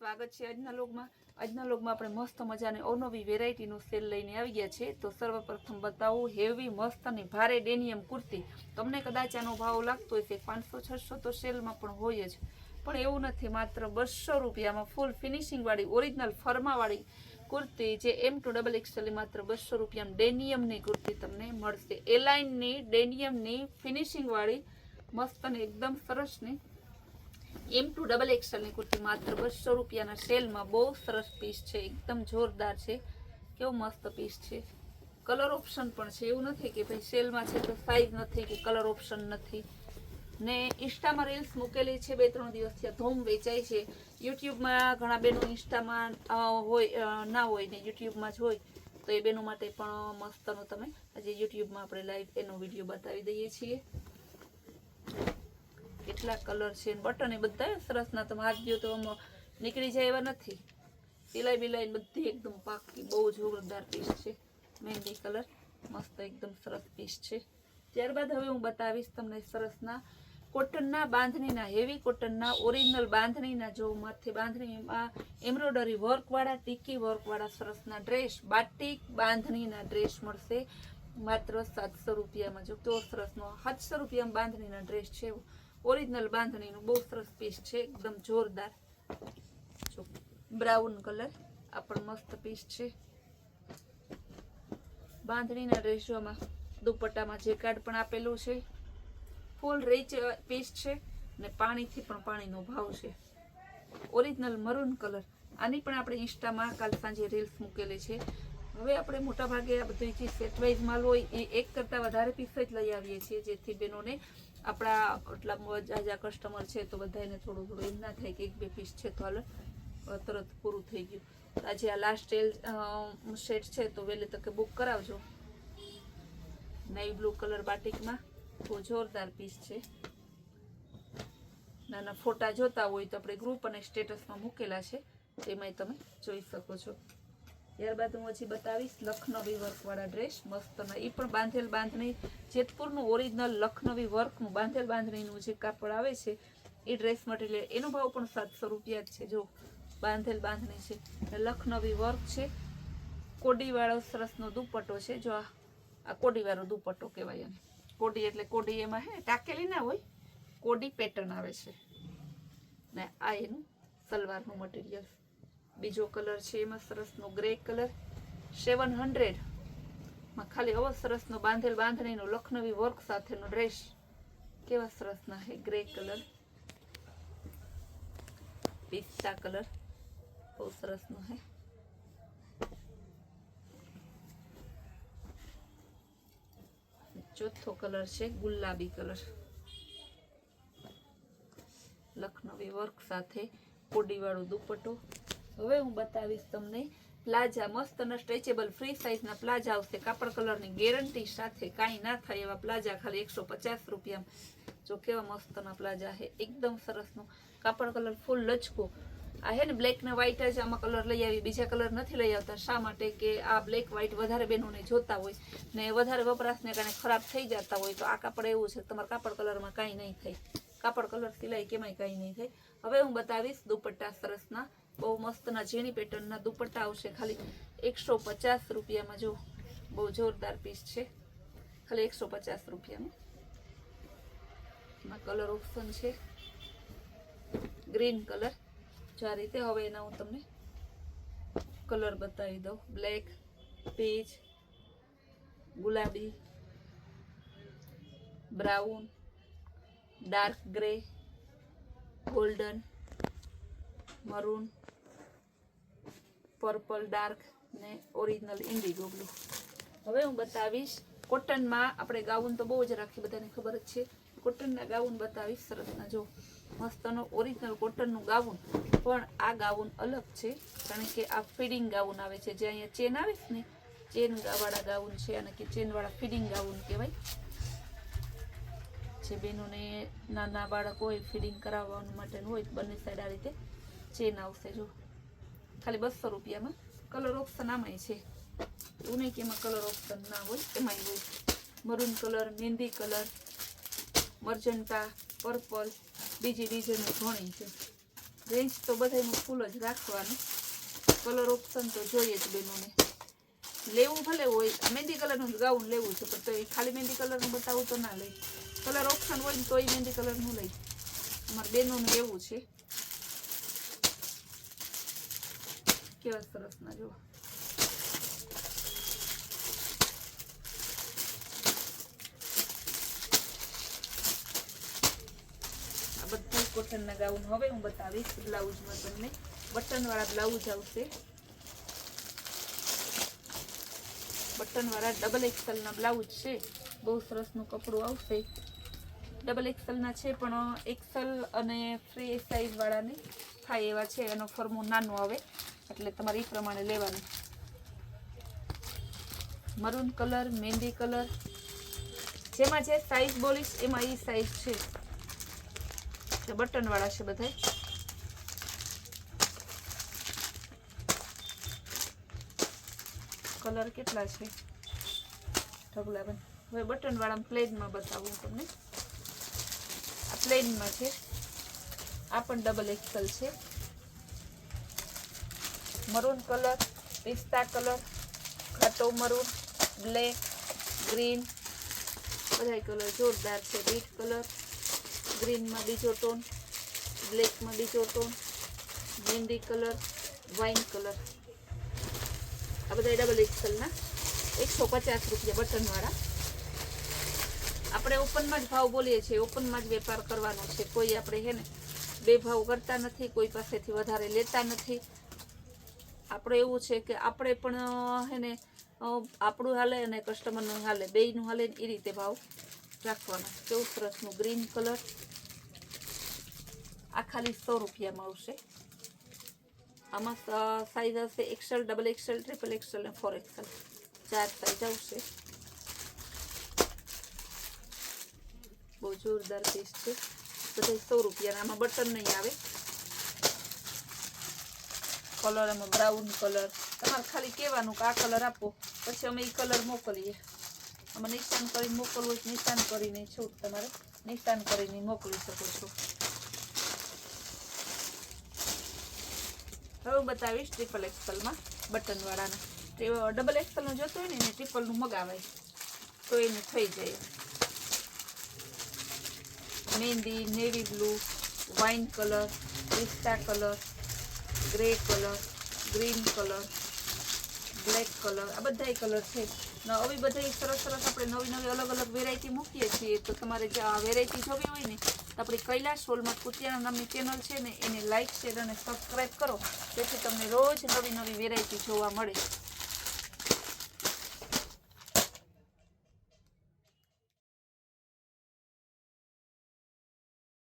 સ્વાગત છે આજના લોગમાં આપણે મસ્ત મજાની અવનવી વેરાયટીનું સેલ લઈને આવી ગયા છે। તો સર્વપ્રથમ બતાવું હેવી મસ્ત અને ભારે ડેનિયમ કુર્તી। તમને કદાચ આનો ભાવ લાગતો હોય છે 500-600 તો સેલમાં પણ હોય જ, પણ એવું નથી। માત્ર 200 રૂપિયામાં ફૂલ ફિનિશિંગ વાળી ઓરિજિનલ ફર્માવાળી કુર્તી જે M2XXL માત્ર 200 રૂપિયામાં ડેનિયમની કુર્તી તમને મળશે। એલાઇનની ડેનિયમની ફિનિશિંગ વાળી મસ્ત અને એકદમ સરસની M2XXL ની કુર્તી માત્ર 200 રૂપિયાના સેલમાં। બહુ સરસ પીસ છે, એકદમ જોરદાર છે। કેવો મસ્ત પીસ છે, કલર ઓપ્શન પણ છે। એવું નથી કે ભાઈ સેલમાં છે તો સાઈઝ નથી કે કલર ઓપ્શન નથી। ને ઇન્સ્ટામાં રીલ્સ મૂકેલી છે 2-3 દિવસથી ધૂમ વેચાય છે। યુટ્યુબમાં ઘણા બેનો ઇન્સ્ટામાં હોય ના હોય ને યુટ્યુબમાં જ હોય તો એ બેનો માટે પણ મસ્તનો તમે આજે યુટ્યુબમાં આપણે લાઈવ એનો વિડીયો બતાવી દઈએ છીએ। કેટલા કલર છે, બટન એ બધા સરસના, તમે હાથ દો તો નીકળી જાય એવા નથી। સિલાઈ બિલાઈ બધી એકદમ પાકી, બહુ જોરદાર પીસ છે। મહેંદી કલર મસ્ત એકદમ સરસ પીસ છે। ત્યારબાદ હવે હું બતાવીશ તમને સરસના કોટનના બાંધણીના, હેવી કોટનના ઓરિજિનલ બાંધણીના, જો માથે બાંધણીમાં એમ્બ્રોઇડરી વર્કવાળા, ટીકી વર્કવાળા સરસના ડ્રેસ, બાટિક બાંધણીના ડ્રેસ મળશે માત્ર 700 રૂપિયામાં। જો તો સરસનો 700 રૂપિયામાં બાંધણીના ડ્રેસ છે, ઓરિજિનલ બાંધણીનું બહુ સરસ પીસ છે, એકદમ જોરદાર। જો બ્રાઉન કલર આ પણ મસ્ત પીસ છે। બાંધણીના ડ્રેસોમાં દુપટ્ટામાં જેકાર્ડ પણ આપેલું છે, ફૂલ રીચ પીસ છે ને પાણીથી પણ પાણીનો ભાવ છે। ઓરિજિનલ મરૂન કલર, આની પણ આપણે ઇન્સ્ટામાં કાલ સાંજે રીલ્સ મૂકેલી છે। હવે આપણે મોટા ભાગે આ બધું જે સેટ વાઇઝ માલ હોય એ એક કરતાં વધારે પીસ જ લઈ આવીએ છીએ, જેથી બેનોને આપણા એટલા જાજા કસ્ટમર છે તો બધાને થોડું એમ ના થાય કે 1-2 પીસ છે તો હાલ તરત પૂરું થઈ ગયું। આજે આ લાસ્ટ સેટ છે તો વહેલી તકે બુક કરાવજો। નેવી બ્લુ કલર બાટિકમાં બહુ જોરદાર પીસ છે। નાના ફોટા જોતા હોય તો આપણે ગ્રુપ અને સ્ટેટસમાં મૂકેલા છે, તેમાંય તમે જોઈ શકો છો। ત્યારબાદ હું હજી બતાવીશ લખનવી વર્કવાળા ડ્રેસ મસ્તના, એ પણ બાંધેલ બાંધણી, જેતપુરનું ઓરિજિનલ લખનવી વર્કનું બાંધેલ બાંધણીનું જે કાપડ આવે છે એ ડ્રેસ મટીરિયલ, એનો ભાવ પણ 700 રૂપિયા જ છે। જો બાંધેલ બાંધણી છે, લખનવી વર્ક છે, કોડીવાળો સરસનો દુપટ્ટો છે। જો આ કોડીવાળો દુપટ્ટો કહેવાય એને, કોડી એટલે કોડી એમાં હે ટાકેલી ના હોય, કોડી પેટર્ન આવે છે ને આ એનું સલવારનું મટીરિયલ। બીજો કલર છે એમાં સરસનો ગ્રે કલર, 700 માં ખાલી આવો સરસનો બાંધેલ બાંધણીનો લખનવી વર્ક સાથેનો ડ્રેસ, કેવા સરસના હે ગ્રે કલર, પિસ્તા કલર બહુ સરસનો હે। ચોથો કલર છે ગુલાબી કલર, લખનવી વર્ક સાથે કોડીવાળો દુપટ્ટો। હવે હું બતાવીશ તમને પ્લાઝા, મસ્તના સ્ટ્રેચેબલ ફ્રી સાઇઝના પ્લાઝા આવશે કાપડ કલરની ગેરંટી સાથે, કાંઈ ના થાય એવા પ્લાઝા ખાલી 150 રૂપિયામાં। જો કેવા મસ્તના પ્લાઝા છે, એકદમ સરસનો કાપડ કલર ફૂલ લચકો। આ હે ને બ્લેક ને વ્હાઈટ જ આમાં કલર લઈ આવી, બીજા કલર નથી લઈ આવતા। શા માટે કે આ બ્લેક વ્હાઈટ વધારે બહેનોને જોતા હોય ને વધારે વપરાશને કારણે ખરાબ થઈ જતા હોય, તો આ કાપડ એવું છે તમારા કાપડ કલરમાં કાંઈ નહીં થાય, કાપડ કલર સિલાઈ કેમાંય કાંઈ નહીં થાય। હવે હું બતાવીશ દુપટ્ટા સરસના, બહુ મસ્તના ઝીણી પેટર્નના દુપટ્ટા આવશે ખાલી 150 રૂપિયામાં। જો બહુ જોરદાર પીસ છે, ખાલી 150 રૂપિયામાં। એમાં કલર ઓપ્શન છે ગ્રીન કલર, જો આ રીતે। હવે એના હું તમને કલર બતાવી દઉં, બ્લેક, પીચ, ગુલાબી, brown, dark grey, golden, maroon, purple dark ને ઓરિજિનલ ઇન્ડિગો બ્લુ। હવે હું બતાવીશ કોટનમાં, આપણે ગાઉન તો બહુ જ રાખી, બધાને ખબર જ છે, કોટનના ગાઉન બતાવીશ સરસના। જો મસ્તનો ઓરિજિનલ કોટનનું ગાઉન, પણ આ ગાઉન અલગ છે કારણ કે આ ફીડિંગ ગાઉન આવે છે, જે અહીંયા ચેન આવે છે ને ચેન વાળા ગાઉન છે, અને કે ચેન વાળા ફીડિંગ ગાઉન કહેવાય। જે બહેનોને નાના બાળકો હોય ફીડિંગ કરાવવા માટેનું હોય, બંને સાઈડ આ રીતે ચેન આવશે। જો ખાલી 200 રૂપિયામાં, કલર ઓપ્શન આમાંય છે, એવું નહીં કે એમાં કલર ઓપ્શન ના હોય, એમાંય હોય। મરૂન કલર, મહેંદી કલર, મર્જન્ટા, પર્પલ, બીજી ડિઝાઇન ઘણી છે। રેન્જ તો બધાનું ફૂલ જ રાખવાનું. કલર ઓપ્શન તો જોઈએ જ બેનોને. લેવું ભલે હોય મહેંદી કલરનું ગાઉન લેવું છે પણ તો એ ખાલી મહેંદી કલરનું બતાવું તો ના લઈ. કલર ઓપ્શન હોય ને તો એ મહેંદી કલરનું લઈ. અમારા બેનોનું એવું છે. કેવા સરસ ના જો. આ બધા કોટનના ગાઉન હવે હું બતાવીશ. બ્લાઉઝમાં તમને બટનવાળા બ્લાઉઝ આવશે. બટનવાળા ડબલ એક્સેલના બ્લાઉઝ છે. બહુ સરસનું કપડું આવશે. ડબલ એક્સેલના છે પણ એક્સેલ અને ફ્રી સાઈઝવાળા નહીં થાય એવા છે. એનો ફોર્મો નાનો આવે એટલે તમારે એ પ્રમાણે લેવાનું. મરૂન કલર, મહેંદી કલર, જેમાં જે સાઈઝ બોલીશ એમાં એ સાઈઝ છે. બટનવાળા છે બધા. કલર કેટલા છે ઢગલાબંધ. હવે બટનવાળા પ્લેનમાં બતાવું તમને. આ પ્લેનમાં છે. આ પણ ડબલ એક્સેલ છે. મરૂન કલર, પિસ્તા કલર, ઘાટો મરૂન, બ્લેક, ગ્રીન, બધા કલર જોરદાર છે. રેડ કલર, ગ્રીનમાં બીજો ટોન, બ્લેકમાં બીજો ટોન, મહેંદી કલર, વાઇન કલર. આ બધા ડબલ એક્સેલના 150 રૂપિયા બટનવાળા. આપણે ઓપનમાં જ ભાવ બોલીએ છીએ. ઓપનમાં જ વેપાર કરવાનો છે. કોઈ આપણે હે ને બે ભાવ કરતા નથી. કોઈ પાસેથી વધારે લેતા નથી. આપણે એવું છે કે આપણે પણ હે ને આપણું હાલે અને કસ્ટમરનું હાલે, બેયનું હાલે એ રીતે ભાવ રાખવાનો. કેવું સરસનું ગ્રીન કલર. આ ખાલી 100 રૂપિયામાં આવશે. આમાં સાઈઝ આવશે XL, double XL, triple XL અને 4 એક્સેલ. 4 સાઈઝ આવશે. બહુ જોરદાર પીસ છે. બધા 100 રૂપિયાના. આમાં બટન નહીં આવે. કલર એમાં બ્રાઉન કલર. તમારે ખાલી કહેવાનું કે આ કલર આપો, પછી અમે એ કલર મોકલીએ. આમાં નિશાન કરીને મોકલવું હોય નિશાન કરીને છૂટ તમારે નિશાન કરીને મોકલી શકો છો. હવે બતાવીશ ટ્રિપલ એક્સેલમાં બટનવાળાના. ડબલ એક્સેલનું જોતું હોય ને એને ટ્રિપલનું મગાવાય તો એને થઈ જાય. મહેંદી, નેવી બ્લુ, વાઇન કલર, પિસ્તા colour, grey colour, green colour, black colour. આ બધા કલર છે. આવી બધા સરસ સરસ આપણે નવી નવી અલગ અલગ વેરાયટી મૂકીએ છીએ. તો તમારે જે આ વેરાયટી જોવી હોય ને તો આપણી કૈલાશ હોલમાર્ક કુતિયાણા નામની ચેનલ છે ને એને લાઇક, શેર અને સબસ્ક્રાઈબ કરો. જેથી તમને રોજ નવી નવી વેરાયટી જોવા મળે.